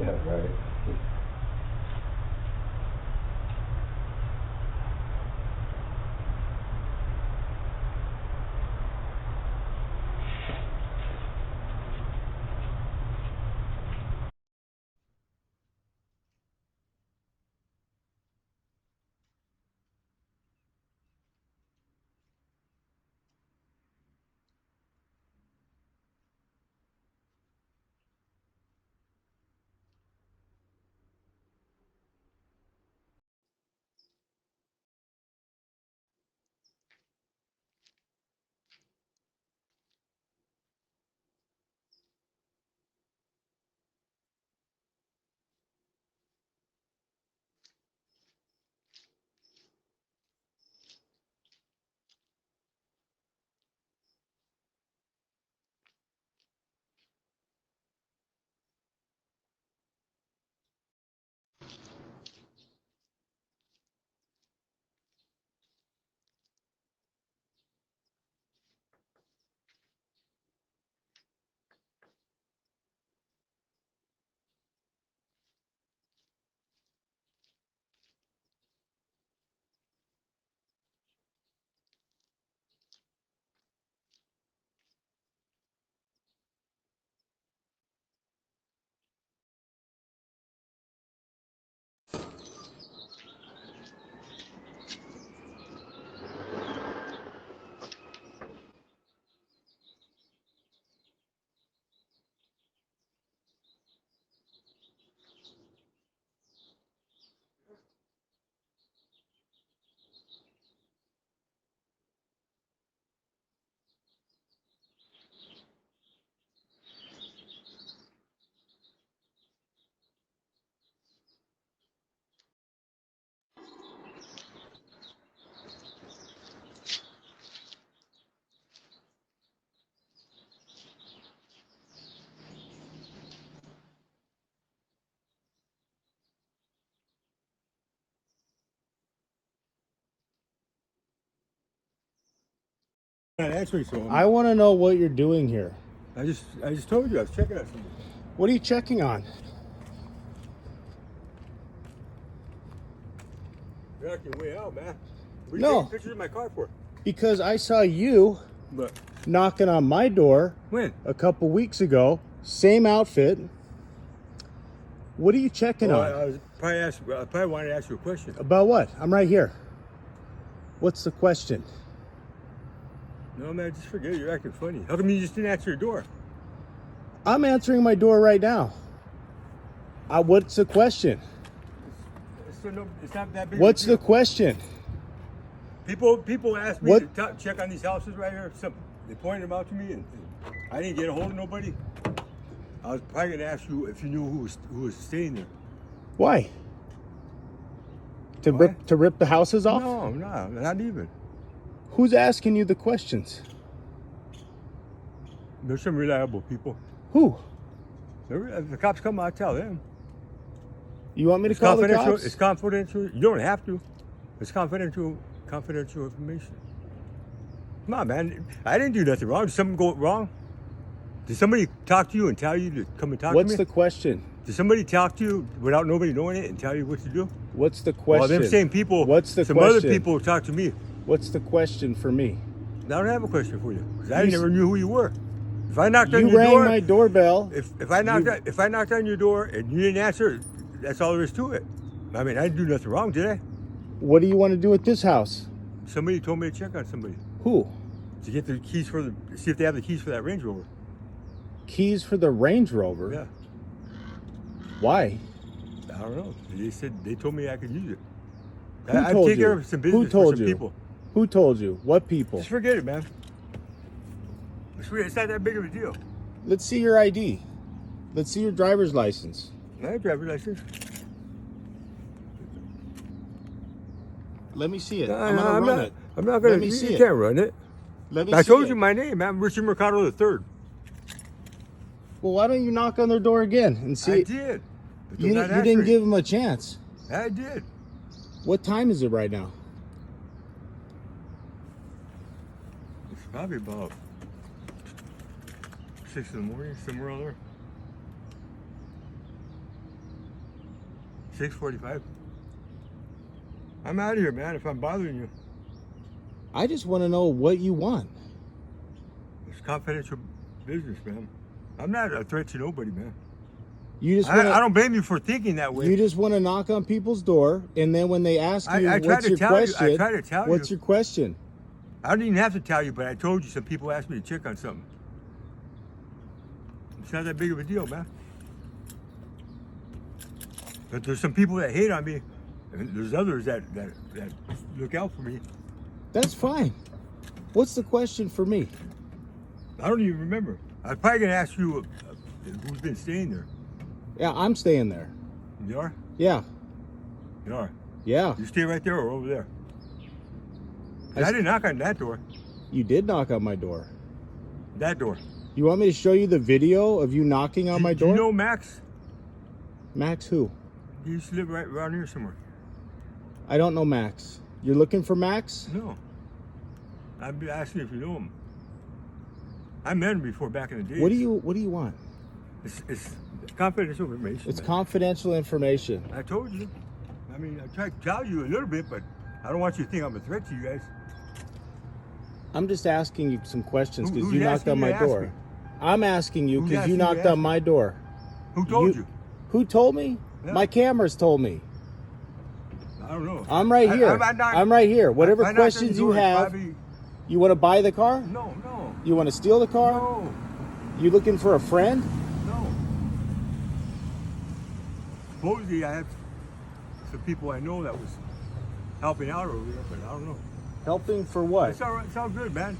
Yeah, right. Not answering to him. I want to know what you're doing here. I just told you I was checking on something. What are you checking on? You're acting way out, man. What are you No. taking pictures of my car for? Because I saw you But knocking on my door when? a couple weeks ago. Same outfit. What are you checking Well, on? I probably wanted to ask you a question. About what? I'm right here. What's the question? No, man, just forget it. You're acting funny. How come you just didn't answer your door? I'm answering my door right now. What's the question? It's not that big. What's of a the deal. question? People ask me What? to check on these houses right here. They pointed them out to me, and I didn't get a hold of nobody. I was probably gonna ask you if you knew who was staying there. Why? To Why? rip the houses off? No, not even. Who's asking you the questions? There's some reliable people. Who? If the cops come, I'll tell them. You want me to It's call the confidential. cops? It's confidential. You don't have to. It's confidential information. Come on, man. I didn't do nothing wrong. Did something go wrong? Did somebody talk to you and tell you to come and talk What's to me? the question? Did somebody talk to you without nobody knowing it and tell you what to do? What's the question? Well, them same people. What's the some question? other people talk to me. What's the question for me? I don't have a question for you because I You never knew who you were. If I knocked on You your rang door, my doorbell. if I knocked on your door and you didn't answer, that's all there is to it. I mean, I didn't do nothing wrong, did I? What do you want to do at this house? Somebody told me to check on somebody Who? to get the keys see if they have the keys for that Range Rover. Keys for the Range Rover? Yeah, Why? I don't know. They told me I could use it. Who I've told taken you? care of some Who business told for some you? people. Who told you? What people? Just forget it, man. Just forget it. It's not that big of a deal. Let's see your ID. Let's see your driver's license. I have a driver's license. Let me see it. No, I'm no, gonna run not, it. I'm not gonna. Let me You see it. can't run it. Let me I see told it. you my name. I'm Richard Mercado III. Well, why don't you knock on their door again and see? I did. But they're You not didn't answering. give them a chance. I did. What time is it right now? It's probably about 6 in the morning, somewhere around there. 6:45. I'm out of here, man. If I'm bothering you, I just want to know what you want. it's confidential business, man. I'm not a threat to nobody, man. You just I want don't blame you for thinking that way. you just want to knock on people's door, and then when they ask you I tried what's to your tell you. question, I tried to tell what's you. your question? I don't even have to tell you, but I told you some people asked me to check on something. It's not that big of a deal, man. But there's some people that hate on me, and there's others that look out for me. That's fine. What's the question for me? I don't even remember. I'm probably gonna ask you who's been staying there. Yeah, I'm staying there. You are? Yeah, You are. yeah. You stay right there or over there? 'Cause I I didn't knock on that door. You did knock on my door. That door. You want me to show you the video of you knocking on my Do door? you know Max? Max who? He used to live right around here somewhere. I don't know Max. You're looking for Max? No. I'd be asking if you know him. I met him before back in the day. What do you want? It's confidential information. It's man. confidential information. I told you. I mean, I tried to tell you a little bit, but I don't want you to think I'm a threat to you guys. I'm just asking you some questions because Who's you knocked asking on you my to ask door. me? I'm asking you Who's because you asking you to knocked ask on me? my door. Who told you? Who told me? Yeah. My cameras told me. I don't know. I'm right here. I'm right here. Whatever if I knocked on questions your you door, it's have. probably- You want to buy the car? No. You want to steal the car? No. You looking for a friend? No. Supposedly I have some people I know that was helping out over there, but I don't know. Helping for what? It's all right. It's all good, man.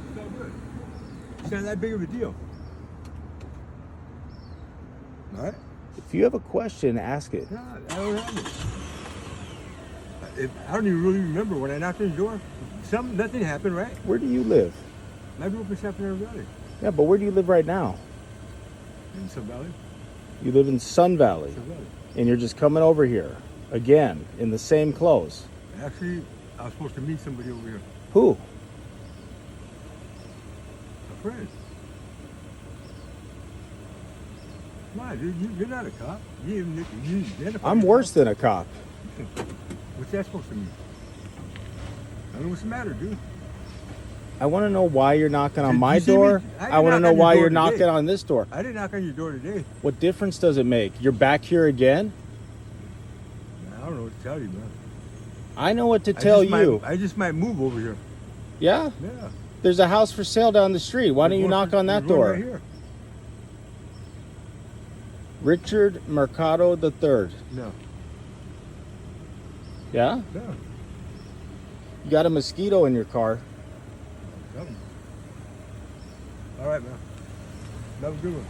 It's all good. It's not that big of a deal. All right? If you have a question, ask it. No, I don't have it. I don't even really remember when I knocked on the door. Nothing happened, right? Where do you live? I grew up in Sapphire Valley, Yeah, but where do you live right now? in Sun Valley. You live in Sun Valley, Sun Valley. and you're just coming over here again in the same clothes. Actually, I was supposed to meet somebody over here, Who? a friend. Come on, dude, you're not a cop. You identify I'm yourself. worse than a cop. What's that supposed to mean? I don't know what's the matter, dude. I want to know why you're knocking on Did my you see me? door. I I want to didn't knock know on your why door you're today. knocking on this door. I didn't knock on your door today. What difference does it make? You're back here again? I don't know what to tell you, man. I know what to tell you. I just might move over here. Yeah? Yeah. There's a house for sale down the street. Why don't you knock on that There's one door? Right here. Richard Mercado III. No. Yeah? No. You got a mosquito in your car. Something. All right, man. Have a good one.